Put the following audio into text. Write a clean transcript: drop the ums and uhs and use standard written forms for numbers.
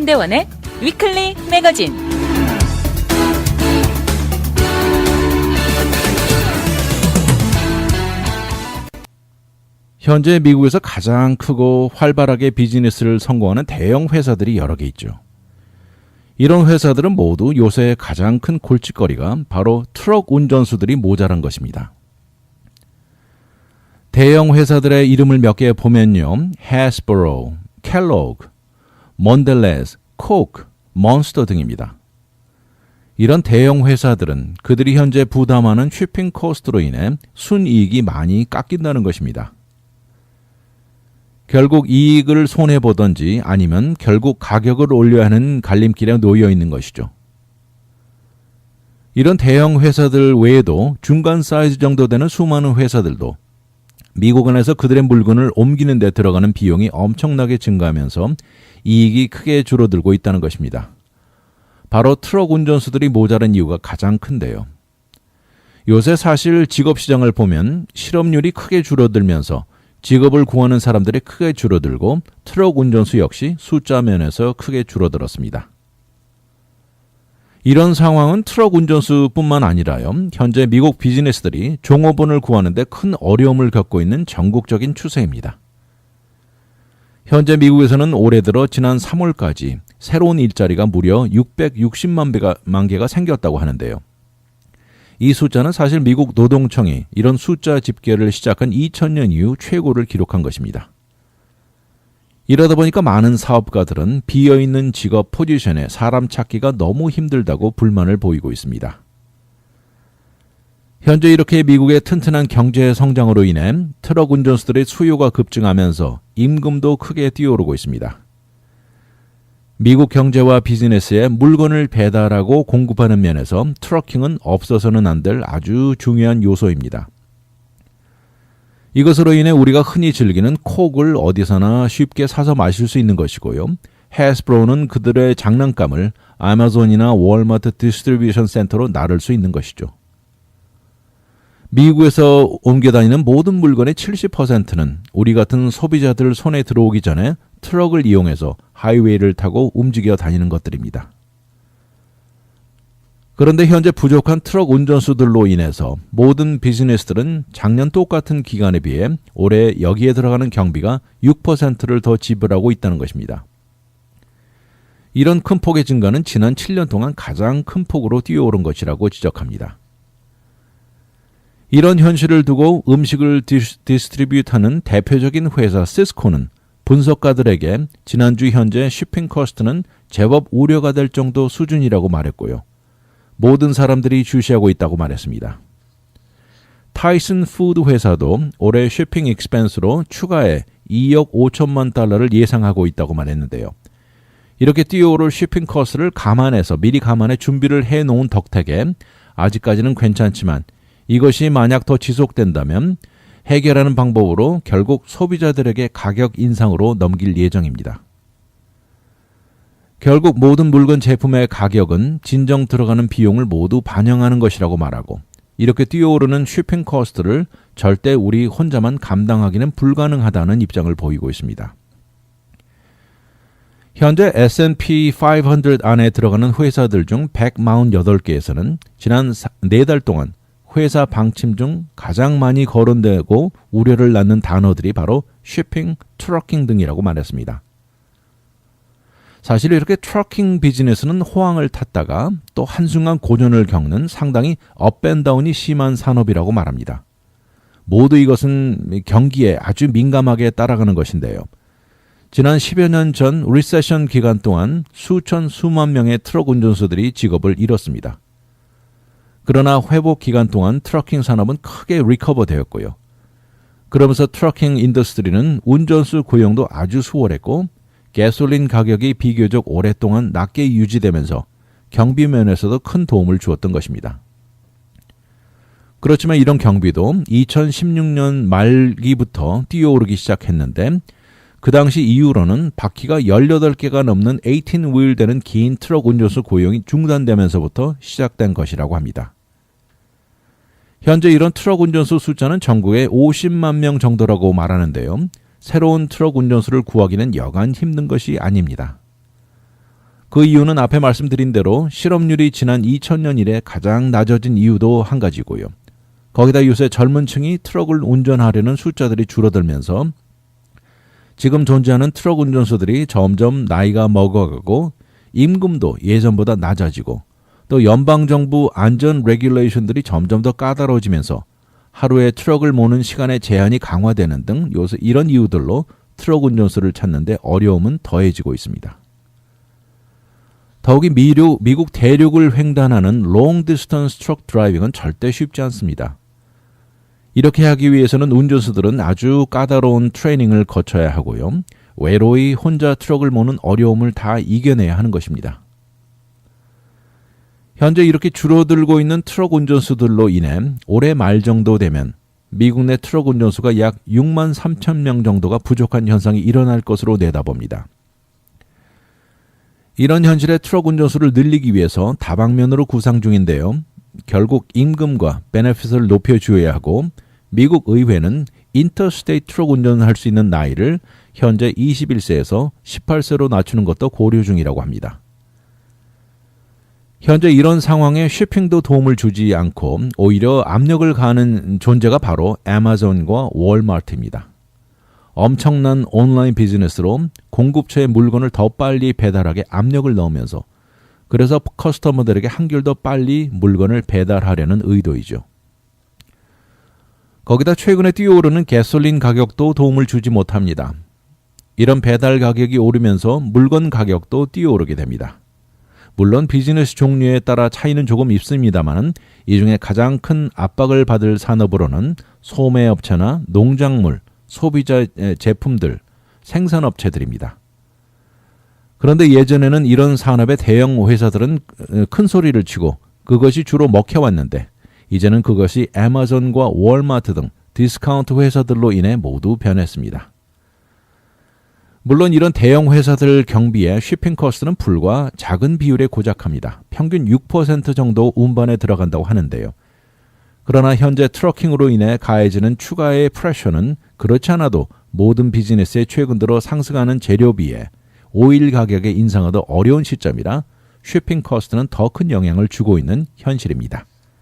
김대원의 위클리 매거진. 현재 미국에서 가장 크고 활발하게 비즈니스를 성공하는 대형 회사들이 여러 개 있죠. 이런 회사들은 모두 요새 가장 큰 골칫거리가 바로 트럭 운전수들이 모자란 것입니다. 대형 회사들의 이름을 몇 개 보면요. Hasbro, Kellogg, Mondelez, Coke, Monster 등입니다. 이런 대형 회사들은 그들이 현재 부담하는 shipping 코스트로 인해 순이익이 많이 깎인다는 것입니다. 결국 이익을 손해보든지 아니면 결국 가격을 올려야 하는 갈림길에 놓여 있는 것이죠. 이런 대형 회사들 외에도 중간 사이즈 정도 되는 수많은 회사들도 미국 안에서 그들의 물건을 옮기는 데 들어가는 비용이 엄청나게 증가하면서 이익이 크게 줄어들고 있다는 것입니다. 바로 트럭 운전수들이 모자란 이유가 가장 큰데요. 요새 사실 직업시장을 보면 실업률이 크게 줄어들면서 직업을 구하는 사람들이 크게 줄어들고 트럭 운전수 역시 숫자 면에서 크게 줄어들었습니다. 이런 상황은 트럭 운전수뿐만 아니라요. 현재 미국 비즈니스들이 종업원을 구하는 데 큰 어려움을 겪고 있는 전국적인 추세입니다. 현재 미국에서는 올해 들어 지난 3월까지 새로운 일자리가 무려 660만 개가 생겼다고 하는데요. 이 숫자는 사실 미국 노동청이 이런 숫자 집계를 시작한 2000년 이후 최고를 기록한 것입니다. 이러다 보니까 많은 사업가들은 비어있는 직업 포지션에 사람 찾기가 너무 힘들다고 불만을 보이고 있습니다. 현재 이렇게 미국의 튼튼한 경제 성장으로 인해 트럭 운전수들의 수요가 급증하면서 임금도 크게 뛰어오르고 있습니다. 미국 경제와 비즈니스에 물건을 배달하고 공급하는 면에서 트러킹은 없어서는 안 될 아주 중요한 요소입니다. 이것으로 인해 우리가 흔히 즐기는 콕을 어디서나 쉽게 사서 마실 수 있는 것이고요. 해스브로는 그들의 장난감을 아마존이나 월마트 디스트리뷰션 센터로 나를 수 있는 것이죠. 미국에서 옮겨다니는 모든 물건의 70%는 우리 같은 소비자들 손에 들어오기 전에 트럭을 이용해서 하이웨이를 타고 움직여 다니는 것들입니다. 그런데 현재 부족한 트럭 운전수들로 인해서 모든 비즈니스들은 작년 똑같은 기간에 비해 올해 여기에 들어가는 경비가 6%를 더 지불하고 있다는 것입니다. 이런 큰 폭의 증가는 지난 7년 동안 가장 큰 폭으로 뛰어오른 것이라고 지적합니다. 이런 현실을 두고 음식을 디스트리뷰트하는 대표적인 회사 시스코는 분석가들에게 지난주 현재 쇼핑 코스트는 제법 우려가 될 정도 수준이라고 말했고요. 모든 사람들이 주시하고 있다고 말했습니다. 타이슨 푸드 회사도 올해 쇼핑 익스펜스로 추가에 2억 5천만 달러를 예상하고 있다고 말했는데요. 이렇게 뛰어오를 쇼핑 코스트를 미리 감안해 준비를 해놓은 덕택에 아직까지는 괜찮지만 이것이 만약 더 지속된다면 해결하는 방법으로 결국 소비자들에게 가격 인상으로 넘길 예정입니다. 결국 모든 물건 제품의 가격은 진정 들어가는 비용을 모두 반영하는 것이라고 말하고 이렇게 뛰어오르는 쇼핑 코스트를 절대 우리 혼자만 감당하기는 불가능하다는 입장을 보이고 있습니다. 현재 S&P 500 안에 들어가는 회사들 중 148개에서는 지난 4달 동안 회사 방침 중 가장 많이 거론되고 우려를 낳는 단어들이 바로 shipping, 트러킹 등이라고 말했습니다. 사실 이렇게 트러킹 비즈니스는 호황을 탔다가 또 한순간 고전을 겪는 상당히 업앤다운이 심한 산업이라고 말합니다. 모두 이것은 경기에 아주 민감하게 따라가는 것인데요. 지난 10여 년 전 리세션 기간 동안 수만 명의 트럭 운전수들이 직업을 잃었습니다. 그러나 회복 기간 동안 트러킹 산업은 크게 리커버 되었고요. 그러면서 트러킹 인더스트리는 운전수 고용도 아주 수월했고 가솔린 가격이 비교적 오랫동안 낮게 유지되면서 경비 면에서도 큰 도움을 주었던 것입니다. 그렇지만 이런 경비도 2016년 말기부터 뛰어오르기 시작했는데 그 당시 이후로는 바퀴가 18개가 넘는 18wheel 되는 긴 트럭 운전수 고용이 중단되면서부터 시작된 것이라고 합니다. 현재 이런 트럭 운전수 숫자는 전국에 50만 명 정도라고 말하는데요. 새로운 트럭 운전수를 구하기는 여간 힘든 것이 아닙니다. 그 이유는 앞에 말씀드린 대로 실업률이 지난 2000년 이래 가장 낮아진 이유도 한 가지고요. 거기다 요새 젊은 층이 트럭을 운전하려는 숫자들이 줄어들면서 지금 존재하는 트럭 운전수들이 점점 나이가 먹어가고 임금도 예전보다 낮아지고 또 연방정부 안전 레귤레이션들이 점점 더 까다로워지면서 하루에 트럭을 모는 시간의 제한이 강화되는 등 요새 이런 이유들로 트럭 운전수를 찾는데 어려움은 더해지고 있습니다. 더욱이 미국 대륙을 횡단하는 롱 디스턴스 트럭 드라이빙은 절대 쉽지 않습니다. 이렇게 하기 위해서는 운전수들은 아주 까다로운 트레이닝을 거쳐야 하고요. 외로이 혼자 트럭을 모는 어려움을 다 이겨내야 하는 것입니다. 현재 이렇게 줄어들고 있는 트럭 운전수들로 인해 올해 말 정도 되면 미국 내 트럭 운전수가 약 6만 3천 명 정도가 부족한 현상이 일어날 것으로 내다봅니다. 이런 현실의 트럭 운전수를 늘리기 위해서 다방면으로 구상 중인데요. 결국 임금과 베네핏을 높여주어야 하고 미국 의회는 인터스테이트 트럭 운전할 수 있는 나이를 현재 21세에서 18세로 낮추는 것도 고려 중이라고 합니다. 현재 이런 상황에 쇼핑도 도움을 주지 않고 오히려 압력을 가하는 존재가 바로 애마존과 월마트입니다. 엄청난 온라인 비즈니스로 공급처의 물건을 더 빨리 배달하게 압력을 넣으면서 그래서 커스터머들에게 한결 더 빨리 물건을 배달하려는 의도이죠. 거기다 최근에 뛰어오르는 가솔린 가격도 도움을 주지 못합니다. 이런 배달 가격이 오르면서 물건 가격도 뛰어오르게 됩니다. 물론 비즈니스 종류에 따라 차이는 조금 있습니다만 이 중에 가장 큰 압박을 받을 산업으로는 소매업체나 농작물, 소비자 제품들, 생산업체들입니다. 그런데 예전에는 이런 산업의 대형 회사들은 큰 소리를 치고 그것이 주로 먹혀왔는데 이제는 그것이 애마존과 월마트 등 디스카운트 회사들로 인해 모두 변했습니다. 물론 이런 대형 회사들 경비에 쇼핑 코스트는 불과 작은 비율에 고작합니다. 평균 6% 정도 운반에 들어간다고 하는데요. 그러나 현재 트러킹으로 인해 가해지는 추가의 프레셔는 그렇지 않아도 모든 비즈니스에 최근 들어 상승하는 재료비에 오일 가격의 인상하도 어려운 시점이라 쇼핑 코스트는 더 큰 영향을 주고 있는 현실입니다.